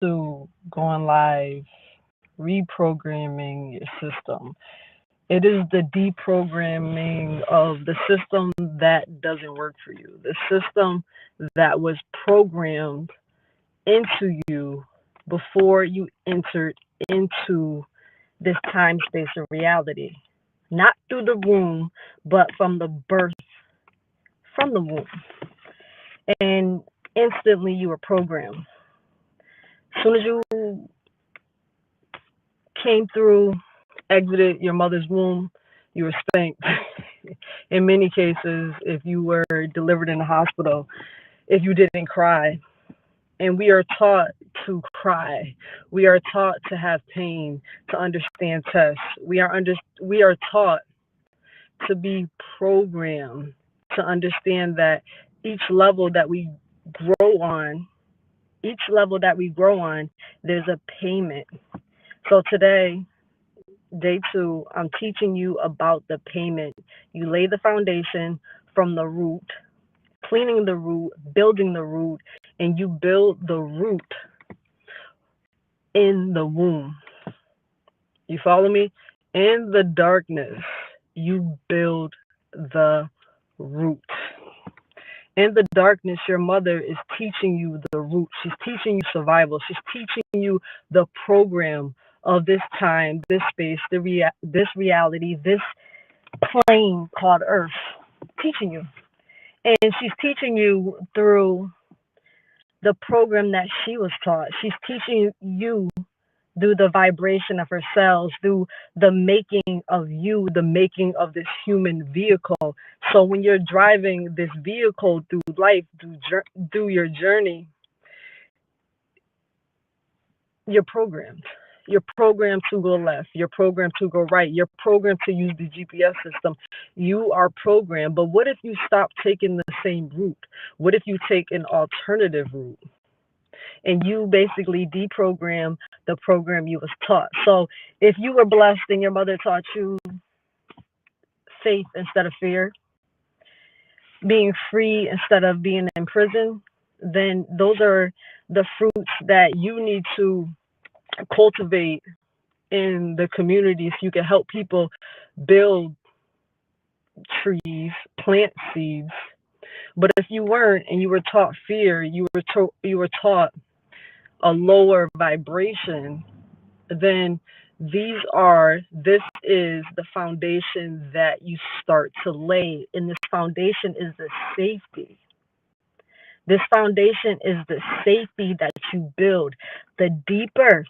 to going live, reprogramming your system. It is the deprogramming of the system that doesn't work for you, the system that was programmed into you before you entered into this time, space, and reality. Not through the womb, but from the birth, from the womb. And instantly you were programmed. As soon as you came through, exited your mother's womb, you were spanked. In many cases, if you were delivered in a hospital, if you didn't cry. And we are taught to cry. We are taught to have pain, to understand tests. We are taught to be programmed to understand that each level that we grow on, each level that we grow on, there's a payment. So today, day two, I'm teaching you about the payment. You lay the foundation from the root, cleaning the root, building the root, and you build the root in the womb. You follow me? In the darkness, you build the root. In the darkness, your mother is teaching you the root. She's teaching you survival. She's teaching you the program of this time, this space, this reality, this plane called Earth. Teaching you. And she's teaching you through the program that she was taught. She's teaching you through the vibration of her cells, through the making of you, the making of this human vehicle. So when you're driving this vehicle through life, through your journey, you're programmed. You're programmed to go left. You're programmed to go right. You're programmed to use the GPS system. You are programmed. But what if you stop taking the same route? What if you take an alternative route? And you basically deprogram the program you was taught. So if you were blessed and your mother taught you faith instead of fear, being free instead of being in prison, then those are the fruits that you need to cultivate in the community so you can help people build trees, plant seeds. But if you weren't and you were taught fear, you were taught a lower vibration, then this is the foundation that you start to lay. And this foundation is the safety. This foundation is the safety that you build. The deeper,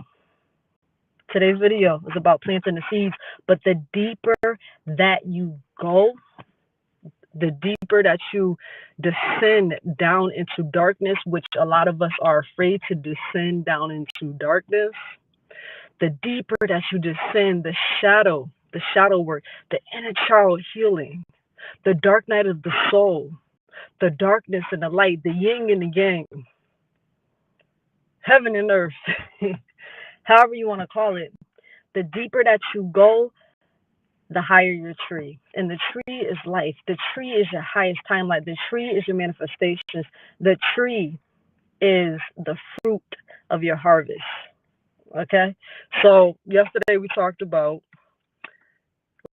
today's video is about planting the seeds, but the deeper that you go, the deeper that you descend down into darkness, which a lot of us are afraid to descend down into darkness, the deeper that you descend, the shadow work, the inner child healing, the dark night of the soul, the darkness and the light, the yin and the yang, heaven and earth, however you want to call it, the deeper that you go, the higher your tree. And the tree is life. The tree is your highest timeline. The tree is your manifestations. The tree is the fruit of your harvest. Okay? So yesterday we talked about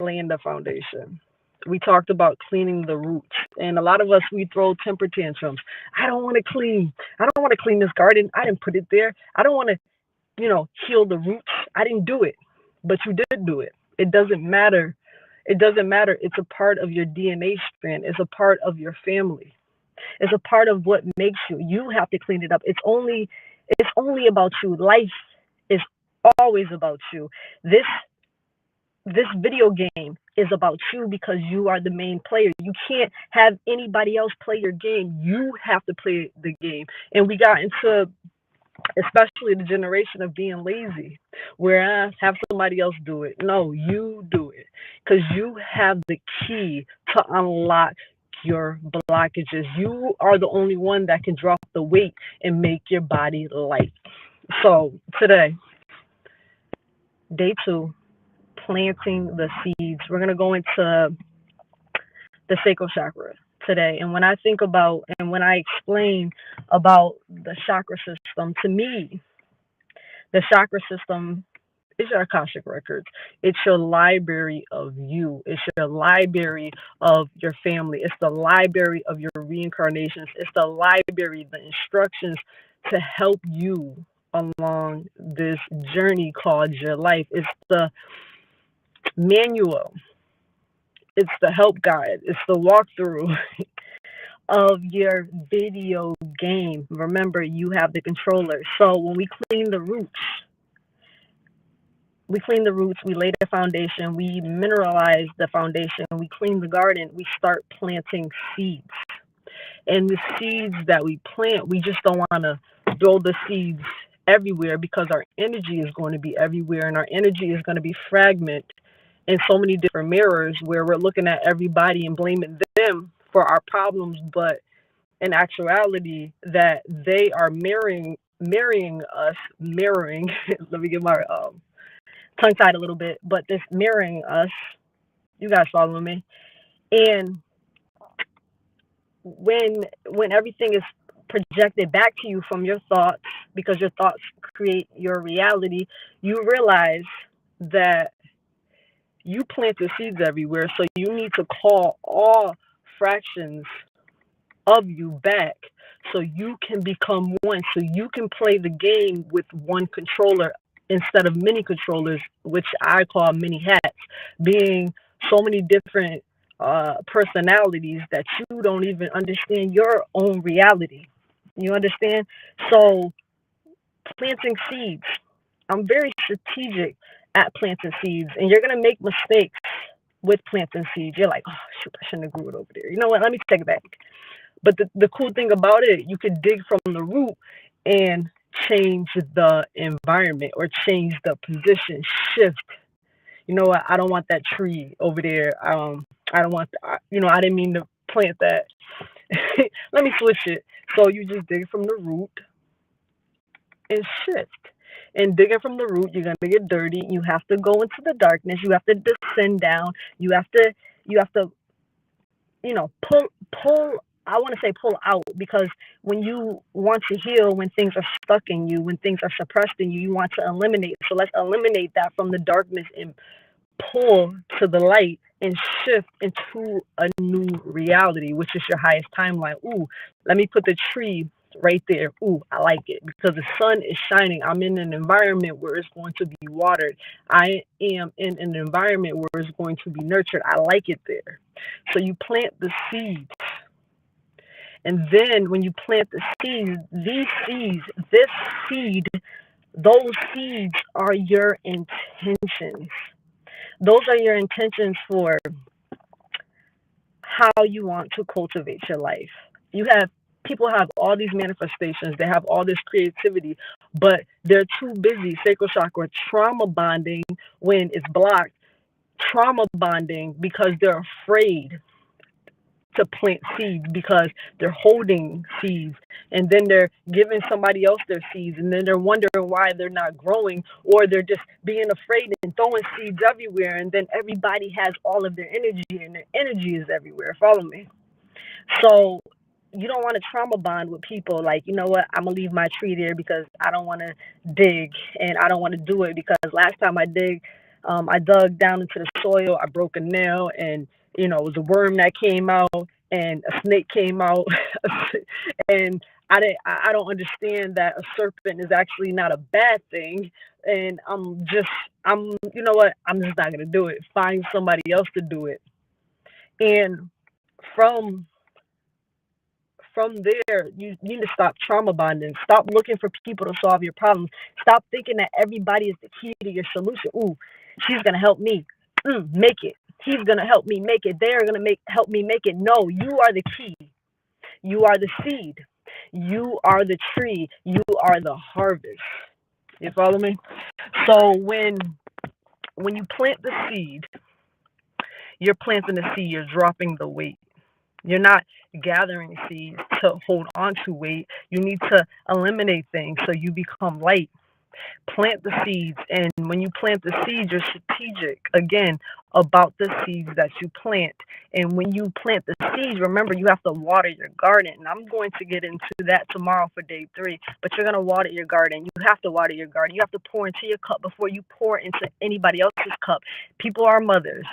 laying the foundation. We talked about cleaning the roots. And a lot of us, we throw temper tantrums. I don't want to clean. I don't want to clean this garden. I didn't put it there. I don't want to, heal the roots. I didn't do it. But you did do it. It doesn't matter. It doesn't matter. It's a part of your DNA strand. It's a part of your family. It's a part of what makes you. You have to clean it up. It's only about you. Life is always about you. This video game is about you because you are the main player. You can't have anybody else play your game. You have to play the game. And we got into, especially the generation of being lazy, where have somebody else do it. No, you do it because you have the key to unlock your blockages. You are the only one that can drop the weight and make your body light. So today, day two, planting the seeds. We're going to go into the sacral chakra today. And when I think about and when I explain about the chakra system, to me, The chakra system is your Akashic records. It's your library of you. It's your library of your family. It's the library of your reincarnations. It's the library, the instructions to help you along this journey called your life. It's the manual. It's the help guide. It's the walkthrough of your video game. Remember, you have the controller. So when we clean the roots, we lay the foundation, we mineralize the foundation, we clean the garden, we start planting seeds. And the seeds that we plant, we just don't want to throw the seeds everywhere because our energy is going to be everywhere and our energy is going to be fragmented in so many different mirrors where we're looking at everybody and blaming them for our problems, but in actuality that they are mirroring let me get my tongue tied a little bit, but this mirroring us, you guys following me? And when everything is projected back to you from your thoughts, because your thoughts create your reality, you realize that you planted seeds everywhere. So you need to call all fractions of you back so you can become one, so you can play the game with one controller instead of many controllers, which I call many hats, being so many different personalities that you don't even understand your own reality. You understand? So planting seeds. I'm very strategic at planting seeds, and you're gonna make mistakes with planting seeds. You're like, oh shoot, I shouldn't have grew it over there. You know what? Let me take it back. But the cool thing about it, you could dig from the root and change the environment or change the position, shift. You know what? I don't want that tree over there. I don't want, I didn't mean to plant that. Let me switch it. So you just dig from the root and shift. And digging from the root, you're gonna get dirty. You have to go into the darkness. You have to descend down. You have to, pull. I want to say pull out because when you want to heal, when things are stuck in you, when things are suppressed in you, you want to eliminate. So let's eliminate that from the darkness and pull to the light and shift into a new reality, which is your highest timeline. Ooh, let me put the tree right there. Ooh, I like it because the sun is shining. I'm in an environment where it's going to be watered. I am in an environment where it's going to be nurtured. I like it there. So you plant the seeds. And then when you plant the seeds, this seed, those seeds are your intentions. Those are your intentions for how you want to cultivate your life. People have all these manifestations, they have all this creativity, but they're too busy, sacral chakra, trauma bonding when it's blocked, trauma bonding because they're afraid to plant seeds because they're holding seeds and then they're giving somebody else their seeds and then they're wondering why they're not growing, or they're just being afraid and throwing seeds everywhere, and then everybody has all of their energy and their energy is everywhere. Follow me? So you don't want to trauma bond with people like, you know what, I'm gonna leave my tree there because I don't want to dig and I don't want to do it because last time I dug down into the soil, I broke a nail, and it was a worm that came out and a snake came out, and I don't understand that a serpent is actually not a bad thing, and you know what, I'm just not gonna do it. Find somebody else to do it, and from there, you need to stop trauma bonding. Stop looking for people to solve your problems. Stop thinking that everybody is the key to your solution. Ooh, she's gonna help me. Make it. He's gonna help me make it. They're gonna help me make it. No, you are the key. You are the seed. You are the tree. You are the harvest. You follow me? So when you plant the seed, you're planting the seed. You're dropping the weight. You're not gathering seeds to hold on to weight. You need to eliminate things so you become light. Plant the seeds, and when you plant the seeds, you're strategic again about the seeds that you plant. And when you plant the seeds, remember you have to water your garden. And I'm going to get into that tomorrow for day 3. But you're gonna water your garden. You have to water your garden. You have to pour into your cup before you pour into anybody else's cup. People are mothers.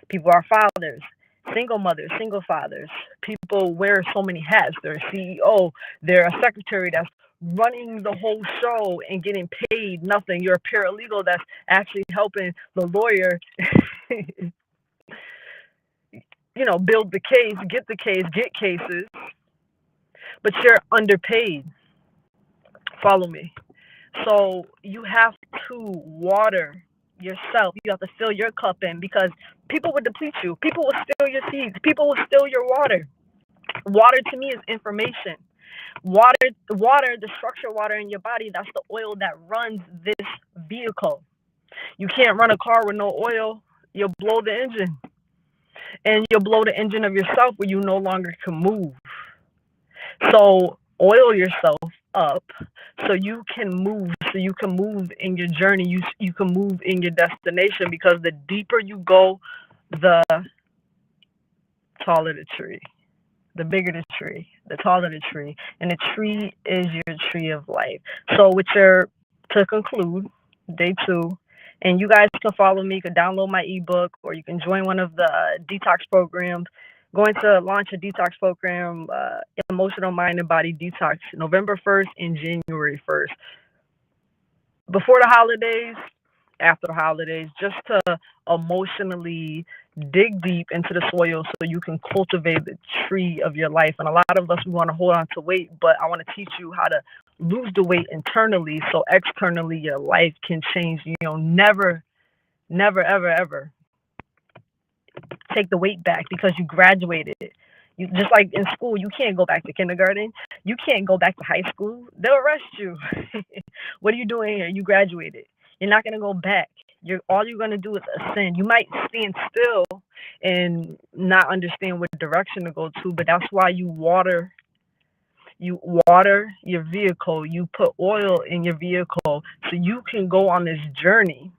People are fathers. Single mothers, single fathers. People wear so many hats. They're a CEO. They're a secretary that's running the whole show and getting paid nothing. You're a paralegal that's actually helping the lawyer, build the case, get cases, but you're underpaid. Follow me. So you have to water yourself. You have to fill your cup in because people will deplete you. People will steal your seeds. People will steal your water. Water to me is information. Water, the structured water in your body, that's the oil that runs this vehicle. You can't run a car with no oil. You'll blow the engine. And you'll blow the engine of yourself where you no longer can move. So oil yourself up so you can move, in your journey, you can move in your destination, because the deeper you go, the taller the tree. The bigger the tree, the taller the tree. And the tree is your tree of life. So to conclude, day 2, and you guys can follow me, you can download my ebook, or you can join one of the detox programs. Going to launch a detox program, Emotional Mind and Body Detox, November 1st and January 1st. Before the holidays, after the holidays, just to emotionally dig deep into the soil so you can cultivate the tree of your life. And a lot of us, we want to hold on to weight, but I want to teach you how to lose the weight internally so externally your life can change. Never, ever, ever take the weight back because you graduated. You just like in school, you can't go back to kindergarten. You can't go back to high school. They'll arrest you. What are you doing here? You graduated. You're not gonna go back. All you're gonna do is ascend. You might stand still and not understand what direction to go to, but that's why you water. You water your vehicle. You put oil in your vehicle so you can go on this journey.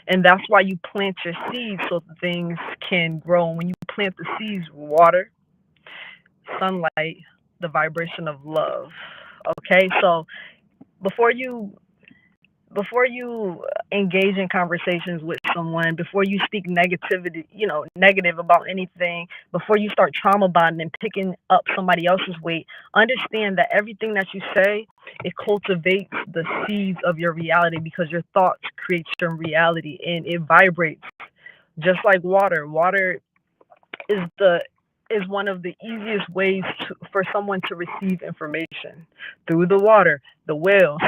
And that's why you plant your seeds so things can grow. And when you plant the seeds, water, sunlight, the vibration of love. Okay, so before you engage in conversations with someone, before you speak negative about anything, before you start trauma bonding and picking up somebody else's weight, understand that everything that you say, it cultivates the seeds of your reality, because your thoughts create your reality, and it vibrates just like water. Water is one of the easiest ways for someone to receive information through the water. The whales,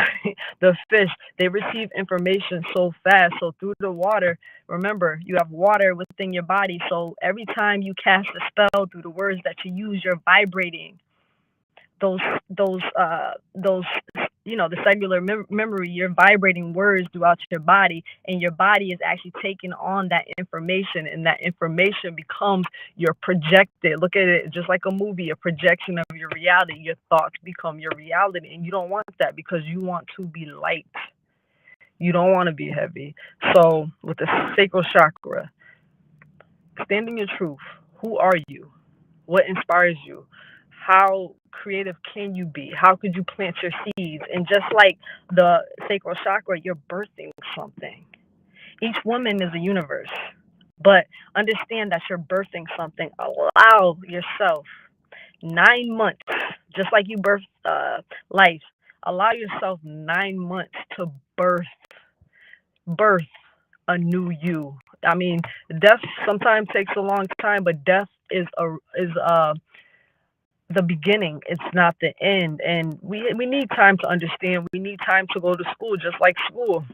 the fish, they receive information so fast. So through the water, remember, you have water within your body. So every time you cast a spell through the words that you use, you're vibrating those the cellular memory. You're vibrating words throughout your body, and your body is actually taking on that information, and that information becomes your projected. Look at it just like a movie, a projection of your reality. Your thoughts become your reality, and you don't want that, because you want to be light. You don't want to be heavy. So with the sacral chakra, stand in your truth. Who are you? What inspires you? How creative can you be? How could you plant your seeds? And just like the sacral chakra, you're birthing something. Each woman is a universe, but understand that you're birthing something. Allow yourself 9 months, just like you birth life. Allow yourself 9 months to birth a new you. I mean, death sometimes takes a long time, but death is the beginning. It's not the end. And we need time to understand. We need time to go to school, just like school.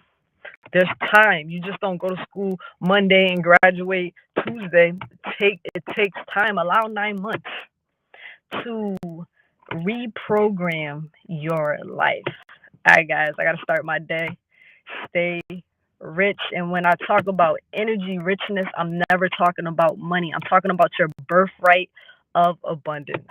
There's time. You just don't go to school Monday and graduate Tuesday. It takes time. Allow 9 months to reprogram your life. All right, guys, I got to start my day. Stay rich. And when I talk about energy richness, I'm never talking about money. I'm talking about your birthright of abundance.